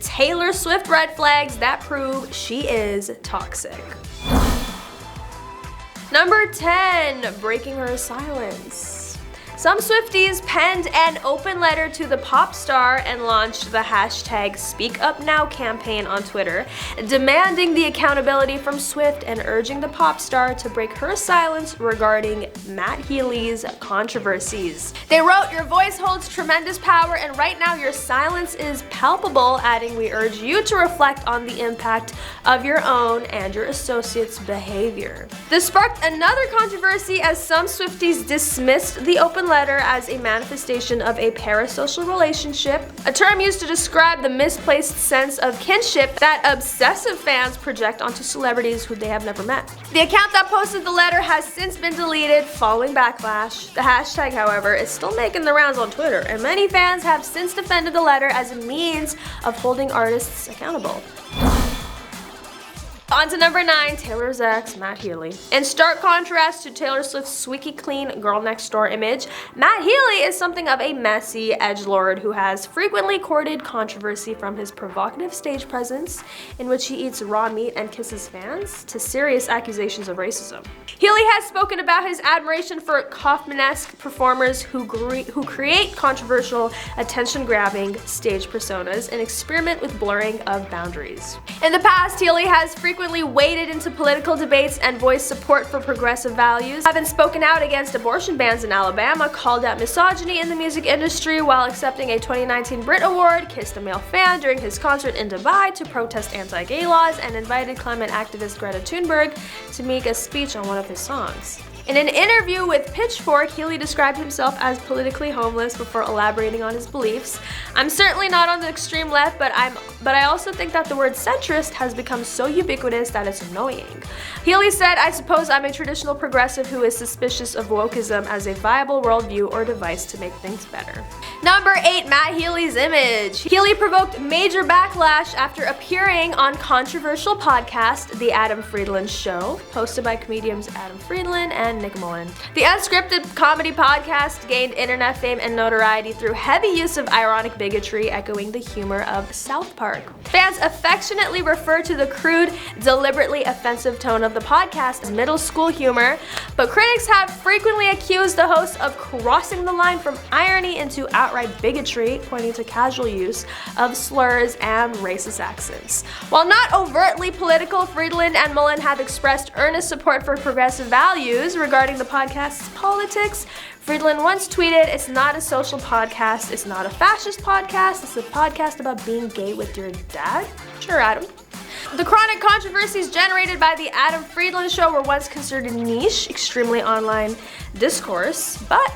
Taylor Swift red flags that prove she is toxic. Number 10, breaking her silence. Some Swifties penned an open letter to the pop star and launched the hashtag #SpeakUpNow campaign on Twitter, demanding the accountability from Swift and urging the pop star to break her silence regarding Matt Healy's controversies. They wrote, "Your voice holds tremendous power and right now your silence is palpable," adding, "We urge you to reflect on the impact of your own and your associates' behavior." This sparked another controversy as some Swifties dismissed the open letter as a manifestation of a parasocial relationship, a term used to describe the misplaced sense of kinship that obsessive fans project onto celebrities who they have never met. The account that posted the letter has since been deleted following backlash. The hashtag, however, is still making the rounds on Twitter, and many fans have since defended the letter as a means of holding artists accountable. On to number 9, Taylor's ex, Matt Healy. In stark contrast to Taylor Swift's squeaky clean girl next door image, Matt Healy is something of a messy edgelord who has frequently courted controversy from his provocative stage presence, in which he eats raw meat and kisses fans, to serious accusations of racism. Healy has spoken about his admiration for Kaufman-esque performers who create controversial, attention-grabbing stage personas and experiment with blurring of boundaries. In the past, Healy has frequently waded into political debates and voiced support for progressive values, having spoken out against abortion bans in Alabama, called out misogyny in the music industry while accepting a 2019 Brit Award, kissed a male fan during his concert in Dubai to protest anti-gay laws, and invited climate activist Greta Thunberg to make a speech on one of his songs. In an interview with Pitchfork, Healy described himself as politically homeless before elaborating on his beliefs. "I'm certainly not on the extreme left, but I also think that the word centrist has become so ubiquitous that it's annoying." Healy said, "I suppose I'm a traditional progressive who is suspicious of wokeism as a viable worldview or device to make things better." Number 8, Matt Healy's image. Healy provoked major backlash after appearing on controversial podcast The Adam Friedland Show, hosted by comedians Adam Friedland and Nick Mullen. The unscripted comedy podcast gained internet fame and notoriety through heavy use of ironic bigotry, echoing the humor of South Park. Fans affectionately refer to the crude, deliberately offensive tone of the podcast as middle school humor, but critics have frequently accused the host of crossing the line from irony into outright bigotry, pointing to casual use of slurs and racist accents. While not overtly political, Friedland and Mullen have expressed earnest support for progressive values regarding the podcast's politics. Friedland once tweeted, "It's not a social podcast, it's not a fascist podcast, it's a podcast about being gay with your dad." Sure, Adam. The chronic controversies generated by the Adam Friedland Show were once considered niche, extremely online discourse, but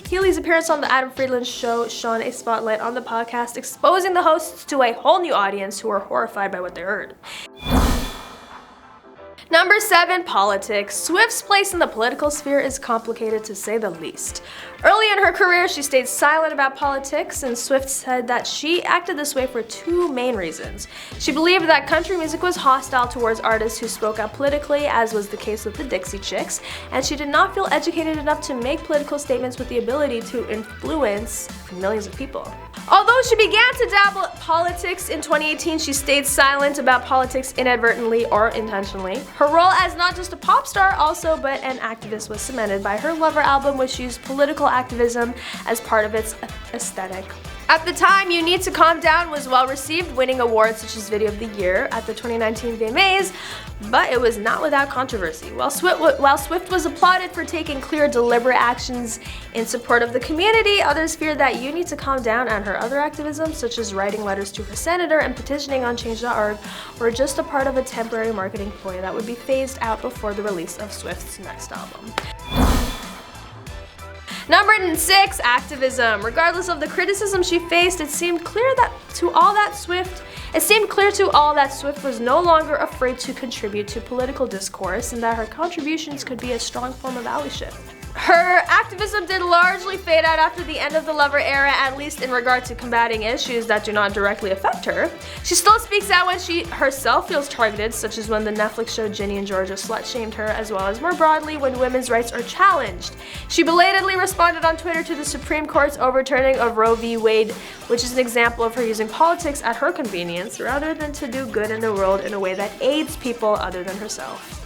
Healy's appearance on the Adam Friedland Show shone a spotlight on the podcast, exposing the hosts to a whole new audience who were horrified by what they heard. Number 7, politics. Swift's place in the political sphere is complicated to say the least. Early in her career, she stayed silent about politics, and Swift said that she acted this way for 2 main reasons. She believed that country music was hostile towards artists who spoke out politically, as was the case with the Dixie Chicks, and she did not feel educated enough to make political statements with the ability to influence millions of people. Although she began to dabble in politics in 2018, she stayed silent about politics inadvertently or intentionally. Her role as not just a pop star also, but an activist was cemented by her Lover album, which used political activism as part of its aesthetic. At the time, You Need to Calm Down was well received, winning awards such as Video of the Year at the 2019 VMAs, but it was not without controversy. While Swift was applauded for taking clear, deliberate actions in support of the community, others feared that You Need to Calm Down and her other activism, such as writing letters to her senator and petitioning on Change.org, were just a part of a temporary marketing ploy that would be phased out before the release of Swift's next album. Number 6, activism. Regardless of the criticism she faced, it seemed clear to all that Swift was no longer afraid to contribute to political discourse and that her contributions could be a strong form of allyship. Her activism did largely fade out after the end of the Lover era, at least in regard to combating issues that do not directly affect her. She still speaks out when she herself feels targeted, such as when the Netflix show Ginny and Georgia slut-shamed her, as well as more broadly when women's rights are challenged. She belatedly responded on Twitter to the Supreme Court's overturning of Roe v. Wade, which is an example of her using politics at her convenience rather than to do good in the world in a way that aids people other than herself.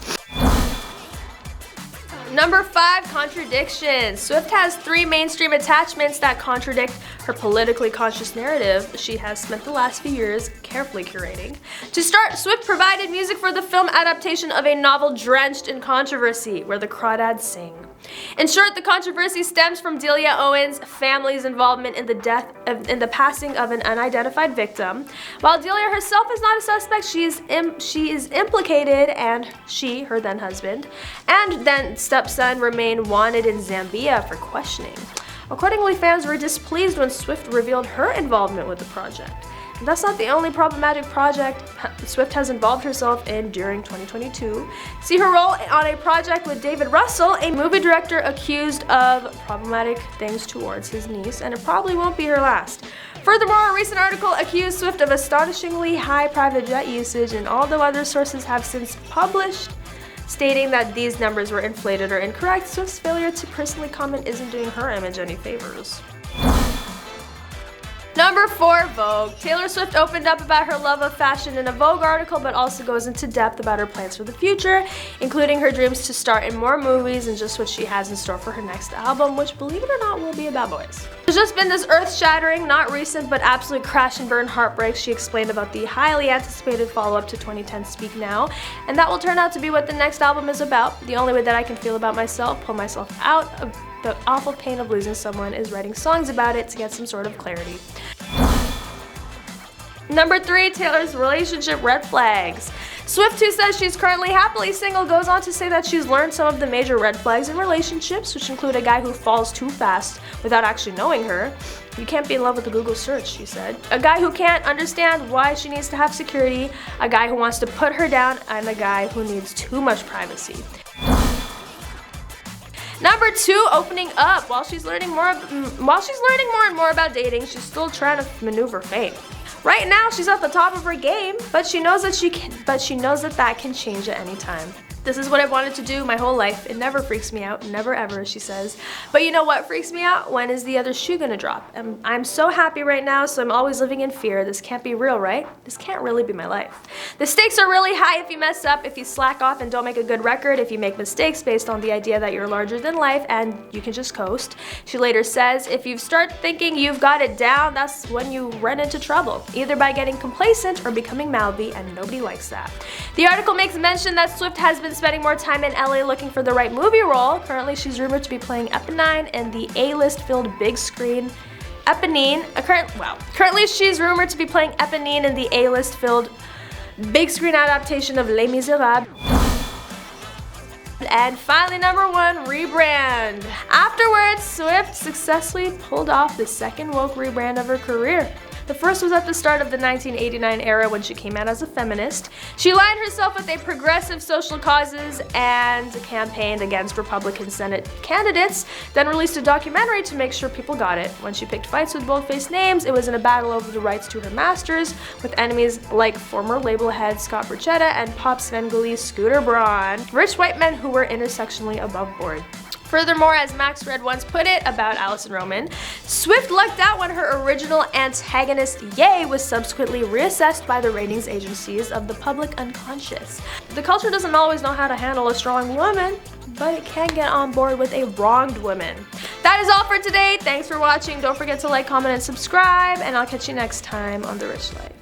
Number 5, Contradictions. Swift has 3 mainstream attachments that contradict her politically conscious narrative she has spent the last few years carefully curating. To start, Swift provided music for the film adaptation of a novel drenched in controversy, where the crawdads sing. In short, the controversy stems from Delia Owens' family's involvement in the passing of an unidentified victim. While Delia herself is not a suspect, she is implicated, and her then husband, and then stepson remain wanted in Zambia for questioning. Accordingly, fans were displeased when Swift revealed her involvement with the project. And that's not the only problematic project Swift has involved herself in during 2022. See her role on a project with David Russell, a movie director accused of problematic things towards his niece, and it probably won't be her last. Furthermore, a recent article accused Swift of astonishingly high private jet usage, and although other sources have since published stating that these numbers were inflated or incorrect, Swift's failure to personally comment isn't doing her image any favors. Number 4, Vogue. Taylor Swift opened up about her love of fashion in a Vogue article, but also goes into depth about her plans for the future, including her dreams to star in more movies and just what she has in store for her next album, which, believe it or not, will be about boys. There's just been this earth-shattering, not recent, but absolute crash and burn heartbreak she explained about the highly anticipated follow-up to 2010's Speak Now, and that will turn out to be what the next album is about. The only way that I can feel about myself, pull myself out of the awful pain of losing someone, is writing songs about it to get some sort of clarity. Number 3, Taylor's relationship red flags. Swift, who says she's currently happily single, goes on to say that she's learned some of the major red flags in relationships, which include a guy who falls too fast without actually knowing her. You can't be in love with a Google search, she said. A guy who can't understand why she needs to have security, a guy who wants to put her down, and a guy who needs too much privacy. Number 2, opening up. While she's learning more and more about dating, she's still trying to maneuver fame. Right now, she's at the top of her game, but she knows that can change at any time. This is what I've wanted to do my whole life. It never freaks me out, never ever, she says. But you know what freaks me out? When is the other shoe gonna drop? I'm so happy right now, so I'm always living in fear. This can't be real, right? This can't really be my life. The stakes are really high if you mess up, if you slack off and don't make a good record, if you make mistakes based on the idea that you're larger than life and you can just coast. She later says, if you start thinking you've got it down, that's when you run into trouble, either by getting complacent or becoming mouthy, and nobody likes that. The article makes mention that Swift has been spending more time in LA looking for the right movie role. Currently, she's rumored to be playing Eponine in the A-list filled big screen Currently, she's rumored to be playing Eponine in the A-list filled big screen adaptation of Les Miserables. And finally, number 1, Rebrand. Afterwards, Swift successfully pulled off the second woke rebrand of her career. The first was at the start of the 1989 era when she came out as a feminist. She aligned herself with progressive social causes and campaigned against Republican Senate candidates, then released a documentary to make sure people got it. When she picked fights with bold-faced names, it was in a battle over the rights to her masters, with enemies like former label head Scott Borchetta and pop Svengali Scooter Braun, rich white men who were intersectionally above board. Furthermore, as Max Red once put it about Alison Roman, Swift lucked out when her original antagonist, Ye, was subsequently reassessed by the ratings agencies of the public unconscious. The culture doesn't always know how to handle a strong woman, but it can get on board with a wronged woman. That is all for today. Thanks for watching. Don't forget to like, comment, and subscribe, and I'll catch you next time on The Rich Life.